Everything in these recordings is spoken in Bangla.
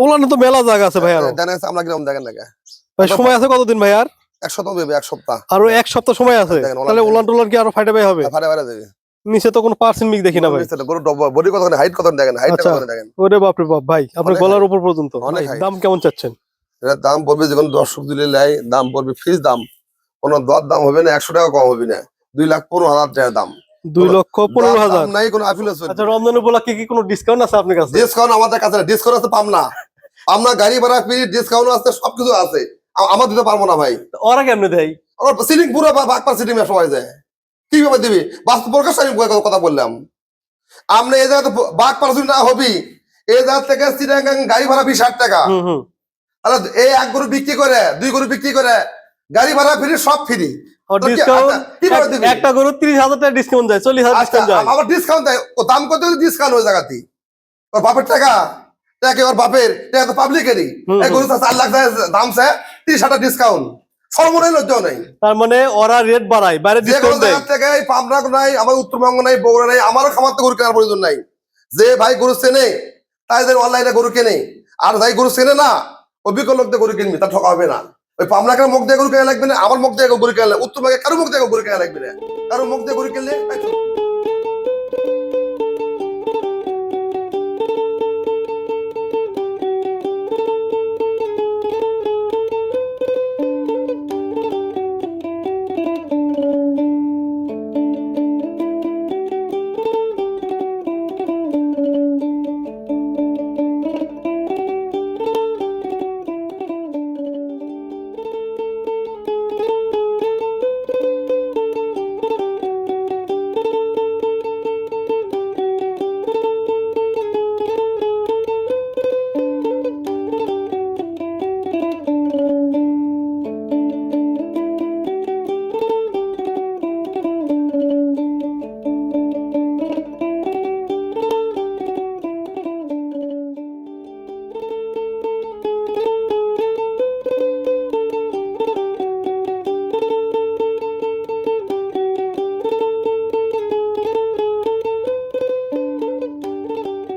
ওলানে তো মেলা জায়গা আছে ভাই, আরো আমরা কিরকম দেখেন না ভাই সময় আছে কতদিন ভাই? আর এক সপ্তাহ দেবে, এক সপ্তাহ আরো এক সপ্তাহ সময় আছে, তাহলে ওলান টোলান কি আরো ফাইটে ভাই হবে? ফাটে ফাটে দেবে। নিচে তো কোনো পার্সেন্ট মিক দেখি না ভাই। গরু বডি কত, হাইট কত দেখেন, হাইট আচ্ছা, কত দেখেন। ওরে বাপ রে বাপ ভাই, আপনার গলার উপর পর্যন্ত। অনেক ভাই, দাম কেমন চাচ্ছেন? এটার দাম পড়বে যখন দর্শক দিলে লাই, দাম পড়বে ফিক্স দাম, কোনো দর দাম হবে না, 100 টাকা কম হবে না, 2,15,000 টাকা দাম। 2,15,000 নাই কোনো আপিল আছে? আচ্ছা, রমজান উপলক্ষে কি কোনো ডিসকাউন্ট আছে আপনার কাছে? ডিসকাউন্ট আমাদের কাছে না, ডিসকাউন্ট আছে পাম না, আমরা গাড়ি ভাড়া ফ্রি, ডিসকাউন্ট আছে, সবকিছু আছে, আমার দিতে পারবো না ভাই। ওরা কেমনে দেয়? সিটিং পুরো বাগপার সিটিং সবাই যায়, কিভাবে দিবি? বাস্তব প্রকাশ আমি কথা বললাম, আপনি এই জায়গাতে বাগপার না হবি, এই জায়গা থেকে সিটাগাং গাড়ি ভাড়া 20,000 টাকা, তাহলে এই 1 গরু বিক্রি করে 2 গরু বিক্রি করে গাড়ি ভাড়া ফ্রি, সব ফ্রি। একটা গরু 30,000 টাকা ডিসকাউন্ট যায়, 40,000 ডিসকাউন্ট যায়, আবার ডিসকাউন্ট দেয়, ও দাম কত ডিসকাউন্ট ওই জায়গাতে, ওর বাপের টাকা, ওর বাপের টাকা তো পাবলিকেরই, এই গরু 4 লাখ দাম সে 30,000 ডিসকাউন্ট, সর্বনাই লজ্জাও নাই। তার মানে ওরা রেট বাড়ায়, বাইরে ডিসকাউন্ট দেয়। থেকে পাবনা নাই, আমার উত্তরবঙ্গ নাই, বগুড়া নাই, আমারও খামার তো গরু কেনার প্রয়োজন নাই। যে ভাই গরু চেনে তাই অনলাইনে গরু কেনে, আর যাই গরু চেনে না অভিজ্ঞ লোক দিয়ে গরু কিনবি, তা ঠকা হবে না। ওই পাবনাকে মুখ দিয়ে গরু কেনা লাগবে না, আমার মুখ দিয়ে গরু কেনা, উত্তরবঙ্গে কারো মুখ দিয়ে গরু কেনা লাগবে না, কারো মুখ দিয়ে গরু কিনলে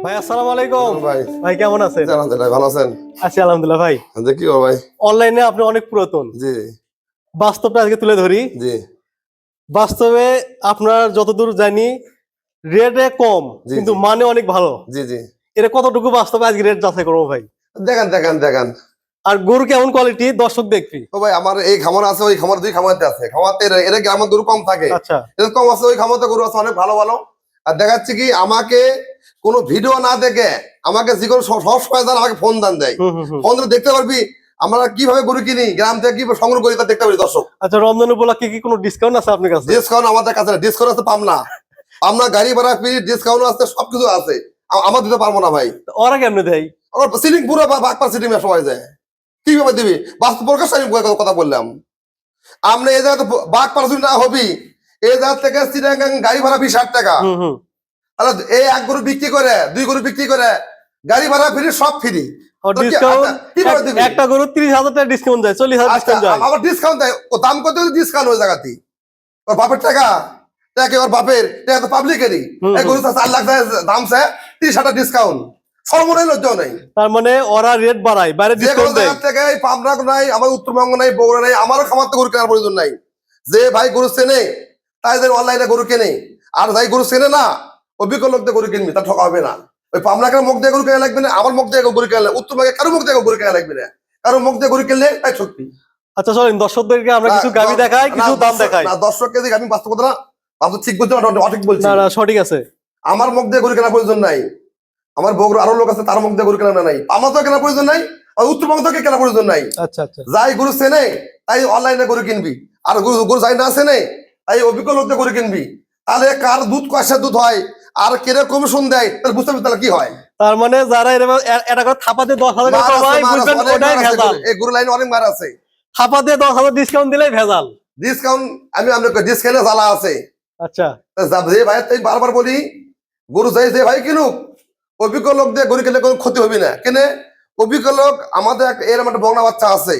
ভাই আসসালামু আলাইকুম। ভাই ভাই কেমন আছেন? ভালো আছেন? আছি আলহামদুলিল্লাহ। ভাই কি ভাই, অনলাইনে আপনি অনেক পুরাতন, জি বাস্তবটা আজকে তুলে ধরি। জি বাস্তবে আপনার যতদূর জানি রেটে কম, কিন্তু মানে অনেক ভালো। জি জি এটা কতটুকু বাস্তবে আজকে রেট যাচাই করবো ভাই। দেখেন দেখেন দেখেন, আর গরু কেমন কোয়ালিটি দর্শক দেখবি। ও ভাই আমার এই খামার আছে, ওই খামার 2 খামারতে আছে, খামারতে এরা গ্রামের গরু কম থাকে, আচ্ছা, এর কম আছে, ওই খামারতে গরু আছে অনেক ভালো ভালো। আর দেখাচ্ছে কি, আমাকে কোনো ভিডিও না দেখে আমাকে যে কোনো সব সময় আমাকে ফোন দান দেয়, ফোন দিলে দেখতে পারবি আমরা কিভাবে গরু কিনি, গ্রাম থেকে কি সংগ্রহ করি তা দেখতে পারি দর্শক। আচ্ছা, রমজান উপলক্ষে কি কোনো ডিসকাউন্ট আছে আপনার কাছে? ডিসকাউন্ট আমাদের কাছে না, ডিসকাউন্ট আছে পাম না, আমরা গাড়ি ভাড়া ফ্রি, ডিসকাউন্ট আছে, সবকিছু আছে, আমার দিতে পারবো না ভাই। ওরা কেমনে দেয়? সিটিং পুরো বাগপার সিটিং সবাই যায়, কিভাবে দিবি? বাস্তব প্রকাশ আমি কথা বললাম, আপনি এই জায়গাতে বাগপার না হবি, এই জায়গা থেকে সিটাগাং গাড়ি ভাড়া 20,000 টাকা, তাহলে এই 1 গরু বিক্রি করে 2 গরু বিক্রি করে গাড়ি ভাড়া ফ্রি, সব ফ্রি। একটা গরু 30,000 টাকা ডিসকাউন্ট যায়, 40,000 ডিসকাউন্ট যায়, আবার ডিসকাউন্ট দেয়, ও দাম কত ডিসকাউন্ট ওই জায়গাতে, ওর বাপের টাকা, ওর বাপের টাকা তো পাবলিকেরই, এই গরু 4 লাখ দাম সে 30,000 ডিসকাউন্ট, সর্বনাই লজ্জাও নাই। তার মানে ওরা রেট বাড়ায়, বাইরে ডিসকাউন্ট দেয়। থেকে পাবনা নাই, আমার উত্তরবঙ্গ নাই, বগুড়া নাই, আমারও খামার তো গরু কেনার প্রয়োজন নাই। যে ভাই গরু চেনে তাই অনলাইনে গরু কেনে, আর যাই গরু চেনে না অভিজ্ঞ লোক দিয়ে গরু কিনবি, তা ঠকা হবে না। ওই পাবনাকে মুখ দিয়ে গরু কেনা লাগবে না, আমার মুখ দিয়ে গরু কেনা, উত্তরবঙ্গে কারো মুখ দিয়ে গরু কেনা লাগবে না, কারো মুখ দিয়ে গরু কিনলে তাই সত্যি। আচ্ছা চলেন দর্শকদেরকে আমরা কিছু গাবি দেখাই, কিছু দাম দেখাই। না, দর্শককে দিকে আমি বাস্তব কথা না, বাস্তব ঠিক বলছি না, অঠিক বলছি? না না, সঠিক আছে। আমার মুখ দিয়ে গরু কেনার প্রয়োজন নাই, আমার বগুড়া আরো লোক আছে, তার মুখ দিয়ে গরু কেনা নাই, আমার তো কেনার প্রয়োজন নাই, আর উত্তরবঙ্গ থেকে কেনার প্রয়োজন নাই। আচ্ছা আচ্ছা, যাই গরু চেনে তাই অনলাইনে গরু কিনবি, আর গরু যাই না চেনে তাই অভিজ্ঞ লোক দিয়ে গরু কিনবি, তাহলে কার দুধ কয়সা দুধ হয় আর কেরে কমিশন দেয়, তাহলে বুঝতে পারবি তাহলে কি হয়। তার মানে যারা এটা করে থাপাতে 10,000 টাকা কমায়, বুঝবেন ওটাই ভেজাল। এই গরু লাইনে অনেক মার আছে, থাপাতে 10,000 ডিসকাউন্ট দিলেই ভেজাল। ডিসকাউন্ট আমি আপনাকে ডিসকাউন্টে জ্বালা আছে। আচ্ছা, যে ভাই তাই বারবার বলি, গরু যাই যে ভাই কিনুক অভিজ্ঞ লোক দিয়ে গরু কিনলে কোনো ক্ষতি হবে না, কেনে অভিজ্ঞ লোক। আমাদের এর একটা বগনা বাচ্চা আছে,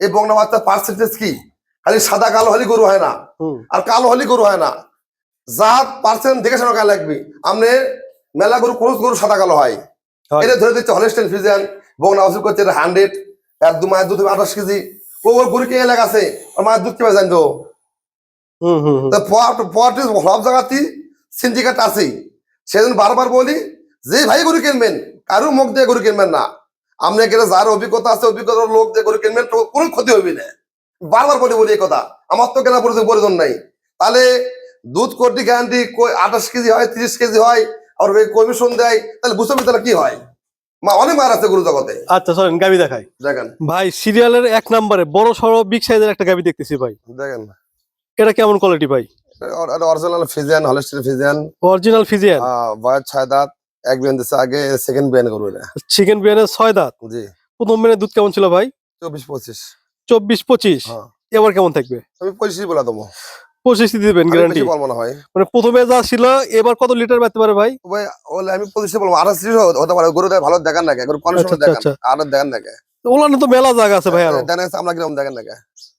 এই বগনা বাচ্চার পার্সেন্টেজ কি, খালি সাদা কালো হলি গরু হয় না, আর কালো হলি গরু হয় না, জাত পার্সেন্ট দেখে শোনা লাগবে। আপনি মেলা গরু কোন গরু সাদা কালো হয়, হয়। এটা ধরে দিচ্ছে হলস্টেন ফ্রিজিয়ান বগনা ওষুধ করছে 100 আর 2 মায়ের দুধ 28 কেজি ও ওর গরু কে এলাকা আছে আর মায়ের দুধ কিভাবে জানতো হুম হুম হুম। তো পট সব জায়গাতেই সিন্ডিকেট আছে সেদিন বারবার বলি যে ভাই গরু কিনবেন কারো মুখ দিয়ে গরু কিনবেন না আপনি এখানে যার অভিজ্ঞতা আছে অভিজ্ঞতার লোক দিয়ে গরু কিনবেন তো কোনো ক্ষতি হবে না বারবার বলি এই কথা আমার তো কেনা প্রয়োজন নাই তাহলে দুধ কোটি গ্যারান্টি 28 কেজি হয় 30 কেজি হয় আর কমিশন দেয় তাহলে বুঝতে পারছি তাহলে কি হয় অনেক মার আছে গরু জগতে আচ্ছা চলেন গাবি দেখাই দেখেন ভাই। সিরিয়ালের 1 নম্বরে বড় সড়ো বিগ সাইজের একটা গাবি দেখতেছি ভাই। দেখেন এটা কেমন কোয়ালিটি ভাই? Original Friesian Holstein Friesian original Friesian. বয়স 6 দাঁত এক বিয়ান দিচ্ছে আগে সেকেন্ড বিয়ান করবো এটা চিকেন বিয়ানের 6 দাঁত। জি প্রথম বিয়ানের দুধ কেমন ছিল ভাই? 24-25 24-25। হ্যাঁ এবার কেমন থাকবে? আমি 25 বলা দেবো 25 দিবেন আমি গ্যারান্টি? বেশি বলবো না ভাই মানে প্রথমে যা ছিল এবার কত লিটার বাড়তে পারে ভাই? ভাই ওলে আমি 25 বলবো 28 হতে পারে গরু ভালো দেখান না গরু কোন আচ্ছা সময় আচ্ছা দেখান আচ্ছা। আর দেখান না ওলানে তো মেলা জায়গা আছে ভাই আরো। দেন আমরা কিরকম দেখেন না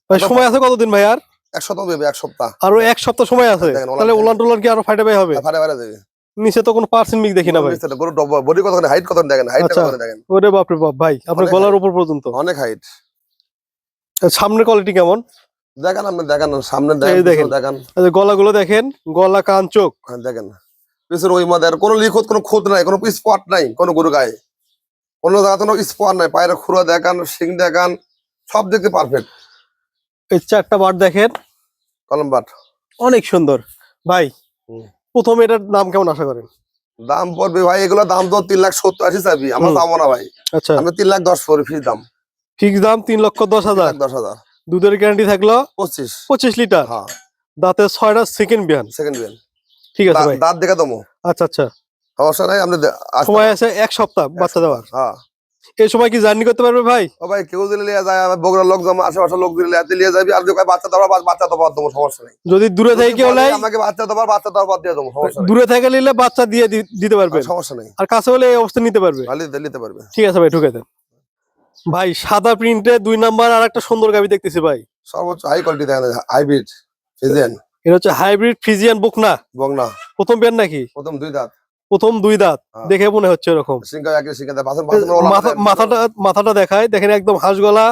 ভাই সময় আছে কতদিন ভাই? আর এক সপ্তাহ দেবে এক সপ্তাহ আরো 1 সপ্তাহ সময় আছে। দেখেন, ওলান তাহলে দেখেন। ওলান টোলান কি আরো ফাইটে ভাই হবে? ফাটে ফাটে দেবে নিচে তো কোনো পার্সেন্ট মিক দেখি না ভাই। গরু বডি কত হাইট কত দেখেন হাইট আচ্ছা। কত দেখেন ওরে বাপ রে বাপ ভাই, আপনার অনেক গলার উপর পর্যন্ত। অনেক হাইট সামনের কোয়ালিটি কেমন? দেখেন আপনি দেখেন সামনে এই দেখেন। দেখেন এই গলাগুলো দেখেন, গলা কান চোখ। হ্যাঁ, দেখেন পিছনে ওই মাদের কোনো লিখত কোনো খুঁত নাই কোনো স্পট নাই কোনো গরু গায়ে কোনো জায়গাতে কোনো স্পট নাই পায়ের খুঁড়ো দেখান শিং দেখান সব দেখতে পারফেক্ট এই 4টা বার দেখেন, কলম বাট অনেক সুন্দর ভাই। হুম। প্রথমে এটার দাম কেমন আশা করেন? দাম পড়বে ভাই এগুলো দাম তো 3,70,80 চাবি আমরা হুম। যাবো না ভাই আচ্ছা, আমি 3,10,000 পড়ি ফিস দাম ফিক্স দাম 3,10,000। 3,10,000 দুধের গ্যারান্টি থাকলো 25 25 লিটার। হ্যাঁ দাঁতে 6টা সেকেন্ড বিয়ান। সেকেন্ড বিয়ান ঠিক আছে ভাই। দাঁত দেখে দমো আচ্ছা আচ্ছা। সমস্যা নাই আপনি সময় আছে 1 সপ্তাহ বাচ্চা দেওয়ার। হ্যাঁ এই সময় কি জার্নি করতে পারবে ভাই? ও ভাই কেউ দিলে লিয়ে যায় বগুড়ার লোক জমা আশেপাশের লোক দিলে লিয়ে যাবি আর যদি কয় বাচ্চা দেওয়ার বাচ্চা দেওয়ার দেবো সমস্যা নেই যদি দূরে থেকে কেউ বলে নেয়, আমাকে বাচ্চা দেওয়ার বাদ দিয়ে দেবো সমস্যা নেই দূরে থেকে নিলে বাচ্চা দিয়ে দিতে পারবে, সমস্যা নেই আর কাছে হলে এই অবস্থা নিতে পারবে। ভালো নিতে পারবে ঠিক আছে ভাই, ঢুকে দেন ভাই। সাদা প্রিন্টে 2 নাম্বার আর একটা সুন্দর গাবি দেখতেছি ভাই। সর্বোচ্চ হাই কোয়ালিটি দেখেন হাইব্রিড ফিজিয়ান এটা হচ্ছে হাইব্রিড ফ্রিজিয়ান বকনা। বগনা প্রথম বিয়ান নাকি? প্রথম 2 দাঁত প্রথম 2 দাঁত। হ্যাঁ। দেখে মনে হচ্ছে এরকম। সিংকা একই সিংকা পাথর মাথাটা দেখায় দেখেন, একদম হাঁস গলা।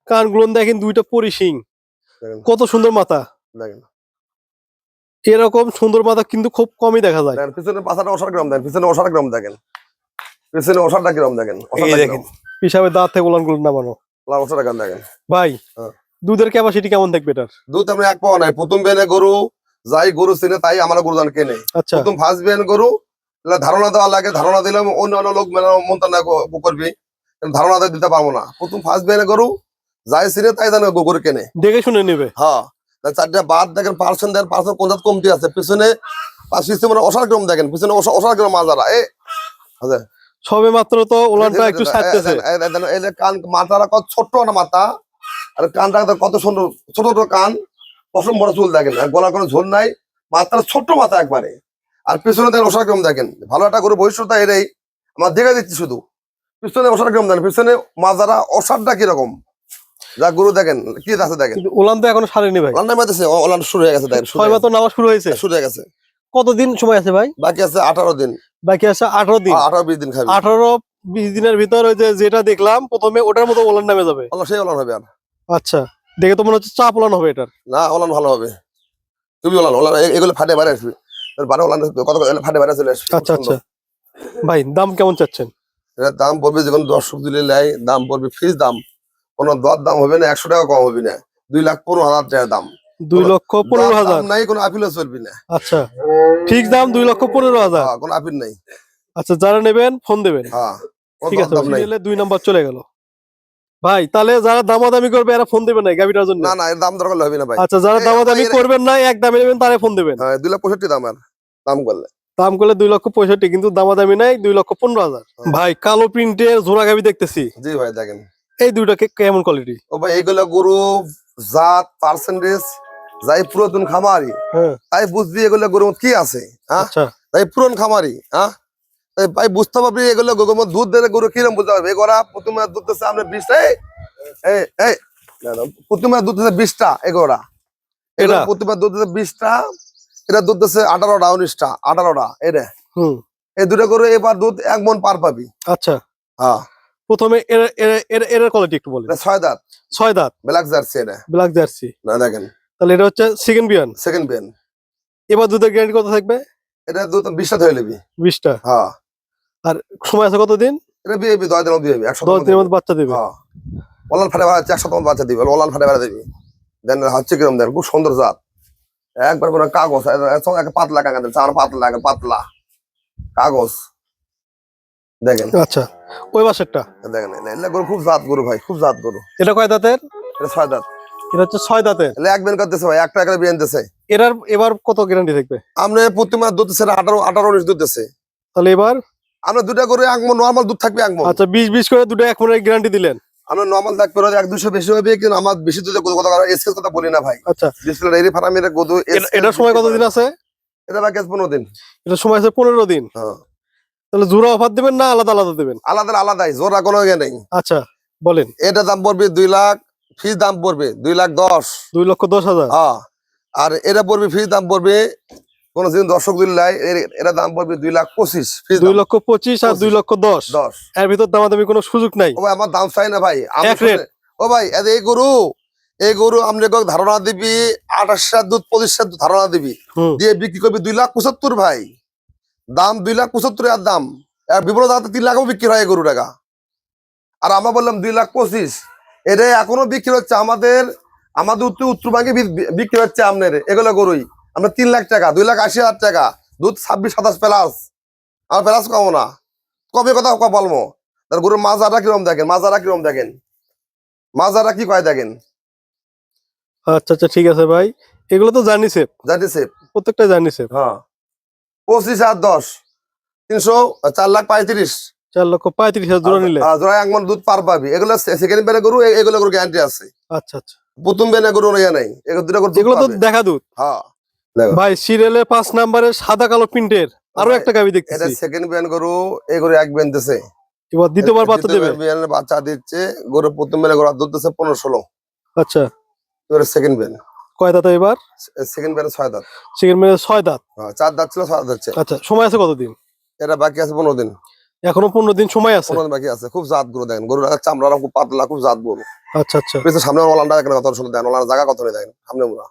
কানগুলো দেখেন, 2টা পরি শিং। দেখেন কত সুন্দর মাথা। দেখেন এরকম সুন্দর মাথা কিন্তু খুব কমই দেখা যায়। দেখেন পিছনে পাছাটা 80 গ্রাম দেখেন পিছনে 80 গ্রাম দেখেন পিছনে 80 গ্রাম দেখেন এই দেখেন পিছাবে দাঁত থেকে উলানগুলো নামানো 80 গ্রাম দেখেন ভাই। হ্যাঁ। দুধের ক্যাপাসিটি কেমন থাকবে এটার? দুধ আমি এক পাওয়া নাই প্রথম বেনে গরু যাই গরু চিনে তাই আমার গরু দান কেনে আচ্ছা প্রথম ফার্স্ট বেন গরু ধারণা দেওয়া লাগে ধারণা দিলে অন্য অন্য লোক মেলা মন্ত্রণা করবি ধারণা দিতে পারবো না প্রথম ফার্স্ট বেনে গরু যাই চিনে তাই জানে গরু কেনে দেখে শুনে নেবে। হ্যাঁ 4টা বাদ দেখেন পার্সেন্ট দেন পার্সেন্ট কোন কমতি আছে পিছনে সিস্টেমের 80 গ্রাম দেখেন পিছনে 80 গ্রাম মাজারা আচ্ছা সবে মাত্র তো উলানটা একটু ছাড়তেছে। এই যে কান মাথাটা কত ছোট্ট না মাথা আর কানটা কত সুন্দর ছোট ছোট কান পশম বড় চুল দেখেন আর গলার কোনো ঝোল নাই মাথার ছোট্ট মাথা একবারে আর পিছনে দেখেন 80 গ্রাম দেখেন ভালো একটা গরু ভবিষ্যৎ এটাই আমার দেখে দিচ্ছি শুধু পিছনে 80 গ্রাম দেখেন পিছনে মাজারা 80টা কিরকম যা গরু দেখেন কি আছে দেখেন কিন্তু উলান তো এখনো ছাড়েনি ভাই। অনলাইন মাঝে অনলাইন শুরু হয়ে গেছে দেখেন ছয় মাত্র নামা শুরু হয়েছে। শুরু হয়ে গেছে কতদিন সময় আছে ভাই? বাকি আছে 18 দিন বাকি আছে 18 দিন। 18-20 দিন খাবে 18-20 দিনের ভিতর ওই যেটা দেখলাম প্রথমে ওটার মতো উলান নামে যাবে। সেই অনলাইন হবে আর আচ্ছা, দেখে তো মনে হচ্ছে চাপ উলান হবে এটার। না অনলাইন ভালো হবে তুমি অনলাইন এগুলো ফাটে বাইরে আসবে বারো অনলাইন কত ফাটে বাইরে চলে আসবে আচ্ছা আচ্ছা ভাই, দাম কেমন চাচ্ছেন? এটার দাম পড়বে যখন দর্শক দিলে নেয় দাম পড়বে ফিস দাম কোনো দর দাম হবে না 100 টাকা কম হবে না 2,15,000 টাকা দাম 2,15,000 দাম নাই কোনো আপিলও চলবে না আচ্ছা, ফিক্স দাম 2,15,000। হ্যাঁ, কোনো আপিল নাই আচ্ছা, যারা নেবেন ফোন দেবেন। হ্যাঁ কোনো ঠিক আছে, দাম নাই 2 নাম্বার চলে গেল ভাই। তাহলে যারা দামাদামি করবে এরা ফোন দেবেন না গাবিটার জন্য? না না এর দাম দরকার হবে না ভাই আচ্ছা, যারা দামাদামি করবেন না এক দামে নেবেন তারা ফোন দেবেন। হ্যাঁ 2,65,000 দাম আর দাম করলে দাম করলে 2,65,000, কিন্তু দামাদামি নাই 2,15,000। ভাই কালো প্রিন্টের জোড়া গাবি দেখতেছি। জি ভাই দেখেন এই দুইটা কেমন কোয়ালিটি? ও ভাই এইগুলো গরু জাত পার্সেন্টেজ যাই পুরাতন খামারি হ্যাঁ তাই বুঝবি এগুলো গরুর কি আছে হ্যাঁ আচ্ছা তাই পুরন খামারি হ্যাঁ তাই ভাই বুঝতে পারবি এগুলো গরুর দুধ দিলে গরু কিরম বুঝতে পারবে এগুলা প্রথমে দুধ দিচ্ছে আমরা 20টা প্রথমে দুধ দিচ্ছে 20টা এগুলা এটা প্রথমে দুধ দিচ্ছে 20টা এটা দুধ দিচ্ছে 18টা 19টা 18টা এটা হুম এই দুটো গরু এবার দুধ 1 মণ পার পাবি। আচ্ছা, হ্যাঁ, প্রথমে এর কোয়ালিটি একটু বলেন। এটা 6 দাঁত 6 দাঁত ব্ল্যাক জার্সি, এটা ব্ল্যাক জার্সি। না দেখেন তাহলে এটা হচ্ছে সেকেন্ড বিয়ান। সেকেন্ড বিয়ান। এবার দুধের গ্যারান্টি কত থাকবে? এটা দুধ 20টা ধরে নিবি। 20টা। হ্যাঁ, আর সময় আছে কতদিন? এটা বিয়েবি 10 দিনের মধ্যে বিয়েবি, 1 10 সপ্তাহ দিনের মধ্যে বাচ্চা দেবে। হ্যাঁ, ওলান ফাটে বাচ্চা 1 সপ্তাহ বাচ্চা দিবি, ওলান ফাটে বেড়া দিবি। দেন হচ্ছে কিরম দেন, খুব সুন্দর জাত, একবার করে কাগজ এক পাতলা কাগজ, চার পাতলা কাগজ দেখেন। আচ্ছা, ওই বাসেরটা দেখেন এগুলা গরু খুব জাত গরু ভাই, খুব জাত গরু। এটা কয় দাঁতের? এটা 6 দাঁত। এটা হচ্ছে 6 দাঁতের। এগুলা এক বেন করতেছে ভাই, একটা করে বিয়ান দিতেছে। এটার এবার কত গ্যারান্টি থাকবে? আপনি প্রতি মাস দুধ দিচ্ছে 18-19 দুধ দিচ্ছে। তাহলে এবার আমরা দুটা করে 1 মণ নরমাল দুধ থাকবে 1 মণ। আচ্ছা, 20 করে দুটো 1 মণের গ্যারান্টি দিলেন। আমরা নরমাল থাকবে 1-200 বেশি হবে, কিন্তু আমার বেশি দুধের কথা এসকেস কথা বলি না ভাই। আচ্ছা, ডিসপ্লে ডেইরি ফার্মের গরু এটার সময় কতদিন আছে? এটা বাকি আছে 15 দিন। এটার সময় আছে 15 দিন। হ্যাঁ, তাহলে জোড়া অফার দেবেন না আলাদা আলাদা দেবেন? আলাদাই, জোড়া কোনো ইয়ে নেই। আচ্ছা, বলেন। এটা দাম পড়বে 2 লাখ, ফিস দাম পড়বে 2,10,000। 2,10,000। হ্যাঁ, আর এটা পড়বে ফিস দাম পড়বে কোন দিন দর্শক দিল্লাই, এটা দাম পড়বে 2,25,000 ফিস 2,25,000 আর 2,10,000। 10। এর ভিতর দামাদামি কোনো সুযোগ নাই। ও ভাই আমার দাম চাই না ভাই, এক রেট। ও ভাই এই গরু আপনি ধারণা দিবি 28 দুধ 25 দুধ ধারণা দিবি, দিয়ে বিক্রি করবি 2,75,000 ভাই। দাম 2,75,000 আর দাম বিপদ 3 লাখও বিক্রি হয় এই গরু টাকা। আর আমরা বললাম 2,25,000, এটা এখনো বিক্রি হচ্ছে আমাদের উত্তরবঙ্গে বিক্রি হচ্ছে আপনার এগুলো গরুই। আমরা 3 লাখ টাকা, 2,80,000 টাকা দুধ, 26-27 প্লাস। আমার প্লাস কম না, কবে কথা বলবো। তার গরুর মাজাটা কিরম দেখেন, মাজাটা কি কয় দেখেন। আচ্ছা আচ্ছা, ঠিক আছে ভাই, এগুলো তো জার্নি সেফ, জানিছে প্রত্যেকটা জার্নি সেফ। হ্যাঁ, 25 আর 10 300, 4,35,000। 4,35,000 জোড়া নিলে জোড়া 1 মণ দুধ পার পাবি। এগুলো সেকেন্ড বেনে গরু, এগুলো গরু গ্যারান্টি আছে। আচ্ছা আচ্ছা, প্রথম বেনে গরু ইয়ে নাই, এগুলো দুটো গরু এগুলো তো দেখা দুধ। হ্যাঁ ভাই, সিরিয়ালের 5 নম্বরের সাদা কালো প্রিন্টের আরো একটা গাবি এটা দেখতেছি। সেকেন্ড বেন গরু, এই গরু 1 বেন দিছে, এবার দ্বিতীয়বার বাচ্চা দেবে। বেনের বাচ্চা দিচ্ছে গরু, প্রথম বেনে গরু দুধ দিচ্ছে 15-16। আচ্ছা, এবারে সেকেন্ড বেন, কয় দাঁত এবার? সেকেন্ড বেনে 6 দাঁত। সেকেন্ড মেরে 6 দাঁত। হ্যাঁ, 4 দাঁত ছিল, 6 দাঁত হচ্ছে। আচ্ছা, সময় আছে কতদিন? এটা বাকি আছে 15 দিন। এখনো 15 দিন সময় আছে। 15 দিন বাকি আছে। খুব জাত গরু দেখেন, গরুর চামড়া খুব পাতলা, খুব জাত গরু। আচ্ছা আচ্ছা, পেছনে সামনে ওলানটা দেখেন কত সুন্দর, দেখেন ওলান জায়গা কত দেখেন সামনে মুরা,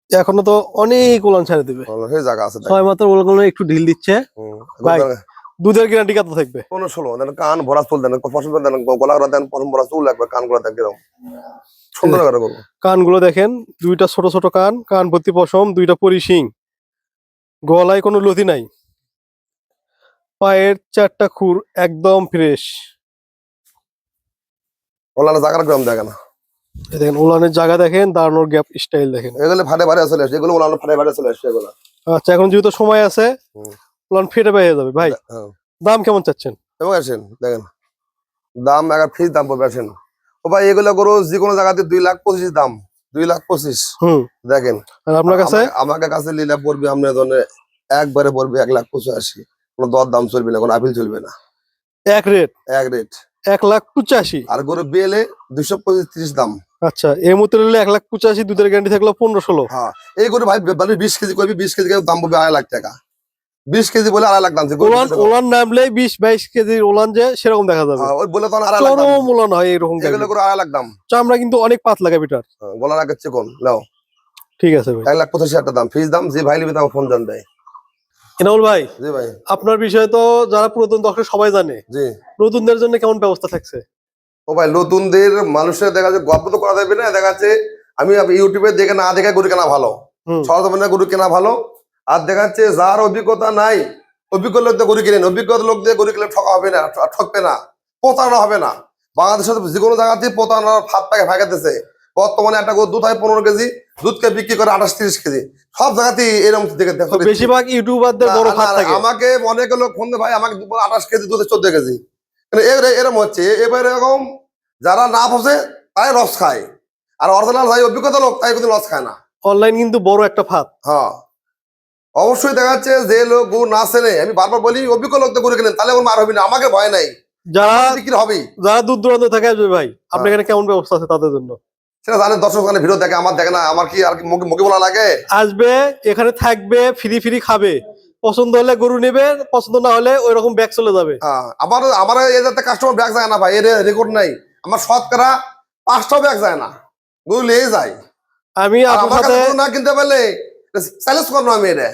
এখনো তো অনেক উলান ছেড়ে দিবে। সেই জায়গা আছে। 6 মাত্র ওলাগুলো একটু ঢিল দিচ্ছে ভাই। দুধের গ্যারান্টি কত থাকবে? 15-16 দেন, কান ভরা চুল দেন, পশম দেন, গলা দেন, পশম ভরা চুল একবার, কান গুলা দেন কিরকম সুন্দর করে গরু। কানগুলো দেখেন, দুইটা ছোট ছোট কান ভর্তি পশম, দুইটা পরি শিং, গলায় কোনো লতি নাই, পায়ের 4টা খুর একদম ফ্রেশ। ওলানের জায়গাটা কিরকম দেখেন, দেখেন উলানের জায়গা দেখেন, দাঁড়ানোর গ্যাপ স্টাইল দেখেন। এগুলো ফাটে বাড়ে চলে আসছে, এগুলো ওলান ফাটে বাড়ে চলে আসছে এগুলো। আচ্ছা, এখন যেহেতু সময় আছে, উলান ফেটে বেরিয়ে যাবে ভাই। দাম কেমন চাচ্ছেন? এবং আসেন দেখেন দাম, একটা ফিস দাম পড়বে। আসেন ও ভাই, এগুলো গরু যে কোনো জায়গাতে 2,25,000 দাম, 2,25,000 দেখেন। আর আপনার কাছে? আমাকে কাছে লিলা পড়বে আপনার ধরনের একবারে পড়বে 1,85,000। কোনো দর দাম চলবে না, কোনো আপিল চলবে না, এক রেট। 1,85,000। আর গরু বেলে 225-30 দাম। আচ্ছা, এই মুহূর্তে নিলে 1,85,000, দুধের গ্যারান্টি থাকলো 15-16। হ্যাঁ, এই গরু ভাই 20 কেজি করবি, 20 কেজি দাম পড়বে 2.5 লাখ টাকা। 20 কেজি বলে 2.5 লাখ দাম। ওলান নামলে 20-22 কেজির ওলান যে সেরকম দেখা যাবে। ওই বলে তখন 2.5 লাখ দাম। চরম ওলান হয় এরকম। এগুলো করে 2.5 লাখ দাম। চামড়া কিন্তু অনেক পাতলা গাবিটার। গলা রাখাচ্ছে কোন নাও। ঠিক আছে ভাই, 1,85,000 টাকা দাম, ফিস দাম। যে ভাই নিবে তাকে ফোন জান দেয়। এনামুল ভাই, জি ভাই, আপনার বিষয়ে তো যারা পুরাতন দর্শক সবাই জানে, জি। নতুনদের জন্য কেমন ব্যবস্থা থাকছে? ও ভাই, নতুনদের মানুষের দেখা যাচ্ছে গল্প তো করা যাবে না, দেখা যাচ্ছে আমি ইউটিউবে দেখে না দেখে গরু কেনা ভালো, সরজমিনে গরু কেনা ভালো। আর দেখা যাচ্ছে যার অভিজ্ঞতা নাই, অভিজ্ঞ লোক দিয়ে গরু কিনেন, অভিজ্ঞতা লোক দিয়ে গরু কিনলে ঠকা হবে না, ঠকবে না, প্রতারণা হবে না। বাংলাদেশের যে কোনো জায়গাতে প্রতারণার ফাঁদ পাকে ভাগাতেছে। বর্তমানে একটা গরু দুধ হয় 15 কেজি, দুধকে বিক্রি করে 28-30 কেজি, সব জায়গাতেই এরকম দেখে। বেশিরভাগ ইউটিউবারদের বড় ফাঁদ থাকে। আমাকে অনেক লোক ফোন দেয়, ভাই আমাকে 28 কেজি দুধে 14 কেজি, এরকম হচ্ছে। এবার এরকম যারা না ফসে তাই রস খায়, আর অরিজিনাল ভাই অভিজ্ঞতা লোক তাই কিন্তু রস খায় না। অনলাইন কিন্তু বড় একটা ফাঁদ। হ্যাঁ, অবশ্যই দেখা যাচ্ছে যে লোক গরু না চেনে, আমি বারবার বলি অভিজ্ঞ লোকদের গরু কিনেন, তাহলে ওর মার হবে না, আমাকে ভয় নাই, যারা বিক্রি হবেই। যারা দূর দূরান্ত থেকে আসবে ভাই, আপনার এখানে কেমন ব্যবস্থা আছে তাদের জন্য? সেটা জানে, দর্শক জানে, ভিডিও দেখে, আমার দেখে না, আমার কি আর মুখে বলা লাগে? আসবে, এখানে থাকবে, ফ্রি খাবে, পছন্দ হলে গরু নেবে, পছন্দ না হলে ওই রকম ব্যাগ চলে যাবে। আমার আমার এই যাতে কাস্টমার ব্যাগ যায় না ভাই, এর রেকর্ড নাই। আমার শতকরা 5টাও ব্যাগ যায় না, গরু নিয়ে যায়। আমি আর আপনার আমার কাছে সাথে গরু না কিনতে পারলে চ্যালেঞ্জ করবো আমি এটা।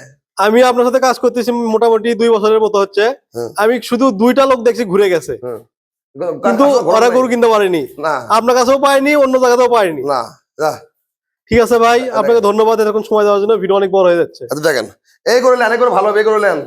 আমি আপনার সাথে কাজ করতেছি মোটামুটি 2 বছরের মতো হচ্ছে। হুম। আমি শুধু 2টা লোক দেখছি ঘুরে গেছে, হুম। কিন্তু ওরা গরু কিনতে পারেনি। না আপনার কাছেও পায়নি, অন্য জায়গাতেও পায়নি। না যা। ঠিক আছে ভাই, আপনাকে ধন্যবাদ এতক্ষণ সময় দেওয়ার জন্য। ভিডিও অনেক বড় হয়ে যাচ্ছে। দেখেন এই করে নেন, এই করে ভালো হবে, এই করে নেন।